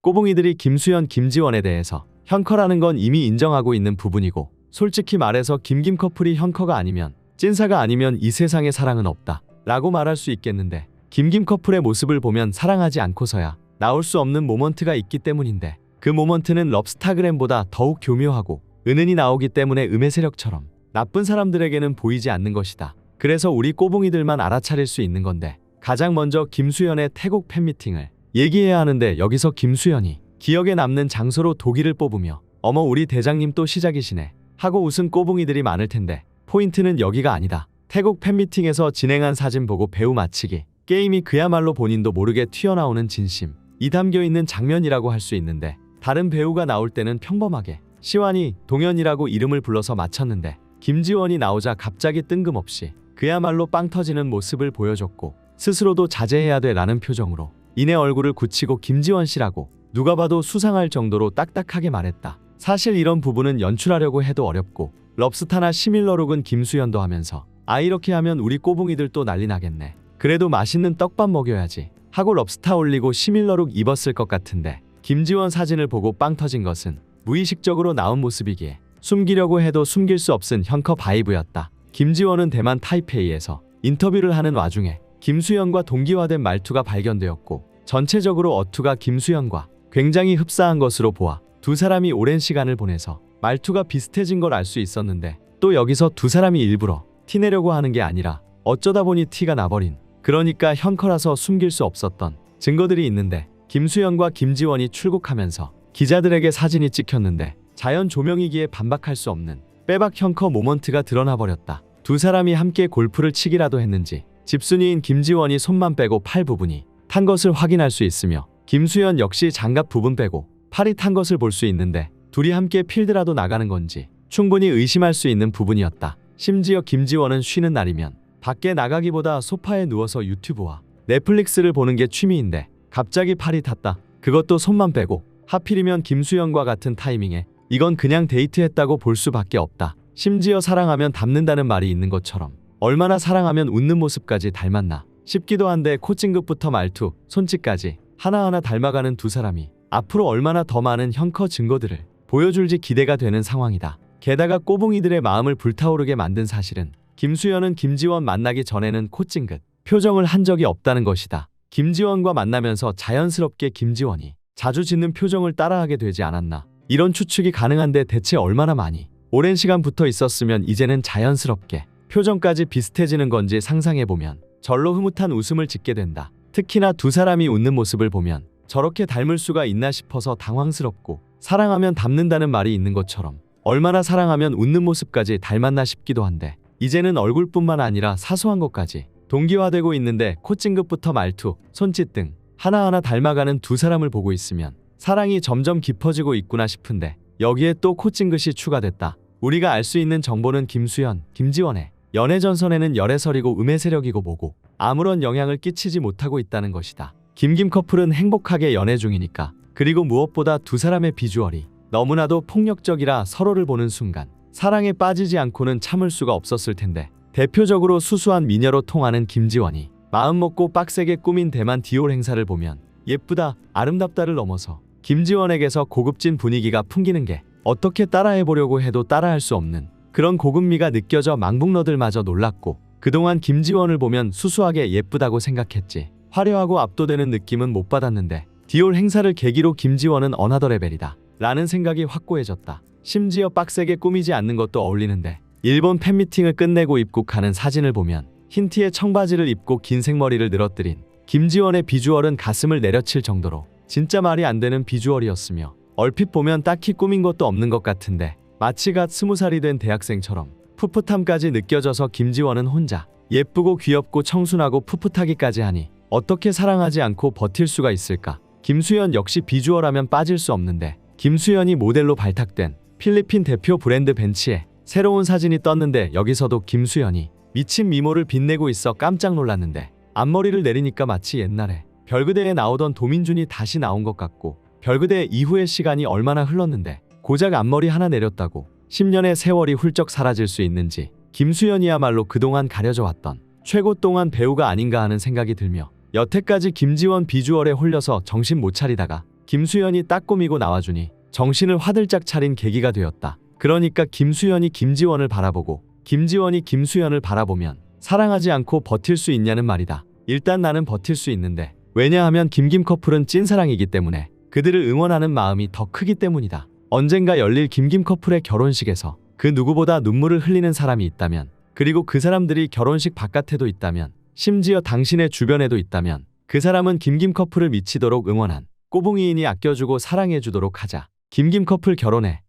꼬붕이들이 김수현, 김지원에 대해서 형커라는 건 이미 인정하고 있는 부분이고, 솔직히 말해서 김김 커플이 형커가 아니면, 찐사가 아니면 이 세상에 사랑은 없다 라고 말할 수 있겠는데, 김김 커플의 모습을 보면 사랑하지 않고서야 나올 수 없는 모먼트가 있기 때문인데, 그 모먼트는 럽스타그램보다 더욱 교묘하고 은은히 나오기 때문에 음의 세력처럼 나쁜 사람들에게는 보이지 않는 것이다. 그래서 우리 꼬붕이들만 알아차릴 수 있는 건데, 가장 먼저 김수현의 태국 팬미팅을 얘기해야 하는데, 여기서 김수현이 기억에 남는 장소로 독일을 뽑으며 어머 우리 대장님 또 시작이시네 하고 웃은 꼬붕이들이 많을 텐데, 포인트는 여기가 아니다. 태국 팬미팅에서 진행한 사진 보고 배우 맞히기 게임이 그야말로 본인도 모르게 튀어나오는 진심이 담겨있는 장면이라고 할 수 있는데, 다른 배우가 나올 때는 평범하게 시완이, 동현이라고 이름을 불러서 맞췄는데, 김지원이 나오자 갑자기 뜬금없이 그야말로 빵 터지는 모습을 보여줬고, 스스로도 자제해야 돼 라는 표정으로 이내 얼굴을 굳히고 김지원 씨라고 누가 봐도 수상할 정도로 딱딱하게 말했다. 사실 이런 부분은 연출하려고 해도 어렵고, 럽스타나 시밀러룩은 김수현도 하면서 아 이렇게 하면 우리 꼬붕이들 또 난리 나겠네, 그래도 맛있는 떡밥 먹여야지 하고 럽스타 올리고 시밀러룩 입었을 것 같은데, 김지원 사진을 보고 빵 터진 것은 무의식적으로 나온 모습이기에 숨기려고 해도 숨길 수 없은 형커 바이브였다. 김지원은 대만 타이페이에서 인터뷰를 하는 와중에 김수현과 동기화된 말투가 발견되었고, 전체적으로 어투가 김수현과 굉장히 흡사한 것으로 보아 두 사람이 오랜 시간을 보내서 말투가 비슷해진 걸 알 수 있었는데, 또 여기서 두 사람이 일부러 티내려고 하는 게 아니라 어쩌다 보니 티가 나버린, 그러니까 형커라서 숨길 수 없었던 증거들이 있는데, 김수현과 김지원이 출국하면서 기자들에게 사진이 찍혔는데, 자연 조명이기에 반박할 수 없는 빼박 형커 모먼트가 드러나버렸다. 두 사람이 함께 골프를 치기라도 했는지 집순이인 김지원이 손만 빼고 팔 부분이 탄 것을 확인할 수 있으며, 김수현 역시 장갑 부분 빼고 팔이 탄 것을 볼 수 있는데, 둘이 함께 필드라도 나가는 건지 충분히 의심할 수 있는 부분이었다. 심지어 김지원은 쉬는 날이면 밖에 나가기보다 소파에 누워서 유튜브와 넷플릭스를 보는 게 취미인데, 갑자기 팔이 탔다. 그것도 손만 빼고. 하필이면 김수현과 같은 타이밍에 이건 그냥 데이트했다고 볼 수밖에 없다. 심지어 사랑하면 닮는다는 말이 있는 것처럼 얼마나 사랑하면 웃는 모습까지 닮았나 싶기도 한데, 코찡긋부터 말투, 손짓까지 하나하나 닮아가는 두 사람이 앞으로 얼마나 더 많은 형커 증거들을 보여줄지 기대가 되는 상황이다. 게다가 꼬붕이들의 마음을 불타오르게 만든 사실은, 김수현은 김지원 만나기 전에는 코찡긋 표정을 한 적이 없다는 것이다. 김지원과 만나면서 자연스럽게 김지원이 자주 짓는 표정을 따라하게 되지 않았나, 이런 추측이 가능한데, 대체 얼마나 많이 오랜 시간 붙어 있었으면 이제는 자연스럽게 표정까지 비슷해지는 건지 상상해보면 절로 흐뭇한 웃음을 짓게 된다. 특히나 두 사람이 웃는 모습을 보면 저렇게 닮을 수가 있나 싶어서 당황스럽고, 사랑하면 닮는다는 말이 있는 것처럼 얼마나 사랑하면 웃는 모습까지 닮았나 싶기도 한데, 이제는 얼굴뿐만 아니라 사소한 것까지 동기화되고 있는데, 코찡긋부터 말투, 손짓 등 하나하나 닮아가는 두 사람을 보고 있으면 사랑이 점점 깊어지고 있구나 싶은데, 여기에 또 코찡긋이 추가됐다. 우리가 알 수 있는 정보는 김수현, 김지원의 연애 전선에는 열애설이고 음의 세력이고 뭐고 아무런 영향을 끼치지 못하고 있다는 것이다. 김김 커플은 행복하게 연애 중이니까. 그리고 무엇보다 두 사람의 비주얼이 너무나도 폭력적이라 서로를 보는 순간 사랑에 빠지지 않고는 참을 수가 없었을 텐데, 대표적으로 수수한 미녀로 통하는 김지원이 마음 먹고 빡세게 꾸민 대만 디올 행사를 보면 예쁘다, 아름답다를 넘어서 김지원에게서 고급진 분위기가 풍기는 게 어떻게 따라해보려고 해도 따라할 수 없는 그런 고급미가 느껴져 망북러들마저 놀랐고, 그동안 김지원을 보면 수수하게 예쁘다고 생각했지 화려하고 압도되는 느낌은 못 받았는데, 디올 행사를 계기로 김지원은 어나더 레벨이다 라는 생각이 확고해졌다. 심지어 빡세게 꾸미지 않는 것도 어울리는데, 일본 팬미팅을 끝내고 입국하는 사진을 보면 흰 티에 청바지를 입고 긴 생머리를 늘어뜨린 김지원의 비주얼은 가슴을 내려칠 정도로 진짜 말이 안 되는 비주얼이었으며, 얼핏 보면 딱히 꾸민 것도 없는 것 같은데, 마치 갓 20살이 된 대학생처럼 풋풋함까지 느껴져서 김지원은 혼자 예쁘고 귀엽고 청순하고 풋풋하기까지 하니 어떻게 사랑하지 않고 버틸 수가 있을까. 김수현 역시 비주얼하면 빠질 수 없는데, 김수현이 모델로 발탁된 필리핀 대표 브랜드 벤츠에 새로운 사진이 떴는데, 여기서도 김수현이 미친 미모를 빛내고 있어 깜짝 놀랐는데, 앞머리를 내리니까 마치 옛날에 별그대에 나오던 도민준이 다시 나온 것 같고, 별그대 이후의 시간이 얼마나 흘렀는데 고작 앞머리 하나 내렸다고 10년의 세월이 훌쩍 사라질 수 있는지, 김수현이야말로 그동안 가려져 왔던 최고 동안 배우가 아닌가 하는 생각이 들며, 여태까지 김지원 비주얼에 홀려서 정신 못 차리다가 김수현이 딱 꾸미고 나와주니 정신을 화들짝 차린 계기가 되었다. 그러니까 김수현이 김지원을 바라보고 김지원이 김수현을 바라보면 사랑하지 않고 버틸 수 있냐는 말이다. 일단 나는 버틸 수 있는데 왜냐하면 김김 커플은 찐사랑이기 때문에 그들을 응원하는 마음이 더 크기 때문이다. 언젠가 열릴 김김 커플의 결혼식에서 그 누구보다 눈물을 흘리는 사람이 있다면, 그리고 그 사람들이 결혼식 바깥에도 있다면, 심지어 당신의 주변에도 있다면 그 사람은 김김 커플을 미치도록 응원한 꼬붕이인이 아껴주고 사랑해주도록 하자. 김김 커플 결혼해.